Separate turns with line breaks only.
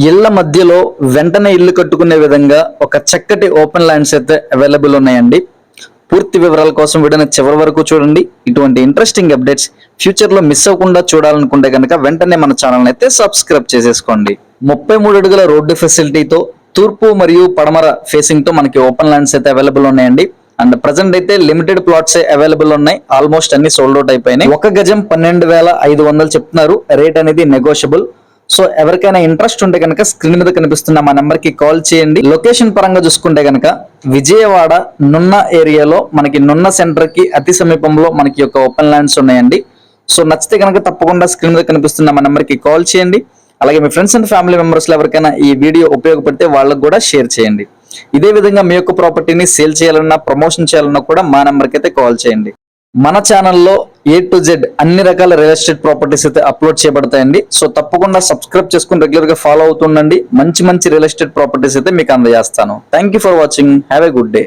ఇళ్ల మధ్యలో వెంటనే ఇల్లు కట్టుకునే విధంగా ఒక చక్కటి ఓపెన్ ల్యాండ్స్ అయితే అవైలబుల్ ఉన్నాయండి. పూర్తి వివరాల కోసం వీడియోని చివరి వరకు చూడండి. ఇటువంటి ఇంట్రెస్టింగ్ అప్డేట్స్ ఫ్యూచర్ లో మిస్ అవ్వకుండా చూడాలనుకుంటే కనుక వెంటనే మన ఛానల్ అయితే సబ్స్క్రైబ్ చేసేసుకోండి. 33 అడుగుల రోడ్డు ఫెసిలిటీతో తూర్పు మరియు పడమర ఫేసింగ్ తో మనకి ఓపెన్ ల్యాండ్స్ అయితే అవైలబుల్ ఉన్నాయండి. అండ్ ప్రజెంట్ అయితే లిమిటెడ్ ప్లాట్స్ అవైలబుల్ ఉన్నాయి. ఆల్మోస్ట్ అన్ని సోల్డ్ అవుట్ అయిపోయినాయి. ఒక గజం 12,500 చెప్తున్నారు. రేట్ అనేది నెగోషియబుల్. సో ఎవరికైనా ఇంట్రెస్ట్ ఉంటే కనుక స్క్రీన్ మీద కనిపిస్తున్న మా నెంబర్ కి కాల్ చేయండి. లొకేషన్ పరంగా చూసుకుంటే కనుక విజయవాడ నున్న ఏరియాలో మనకి నున్న సెంటర్ కి అతి సమీపంలో మనకి యొక్క ఓపెన్ ల్యాండ్స్ ఉన్నాయండి. సో నచ్చితే కనుక తప్పకుండా స్క్రీన్ మీద కనిపిస్తున్న మా నెంబర్ కి కాల్ చేయండి. అలాగే మీ ఫ్రెండ్స్ అండ్ ఫ్యామిలీ మెంబర్స్ లో ఎవరికైనా ఈ వీడియో ఉపయోగపడితే వాళ్ళకు కూడా షేర్ చేయండి. ఇదే విధంగా మీ యొక్క ప్రాపర్టీని సేల్ చేయాలన్నా ప్రమోషన్ చేయాలన్నా కూడా మా నెంబర్కి అయితే కాల్ చేయండి. మన ఛానల్లో A to Z అన్ని రకాల రియల్ ఎస్టేట్ ప్రాపర్టీస్ అయితే అప్లోడ్ చేయబడతాయండి. సో తప్పకుండా సబ్స్క్రైబ్ చేసుకుని రెగ్యులర్ గా ఫాలో అవుతుండండి. మంచి రియల్ ఎస్టేట్ ప్రాపర్టీస్ అయితే మీకు అందజేస్తాను. Thank you for watching. Have a good day.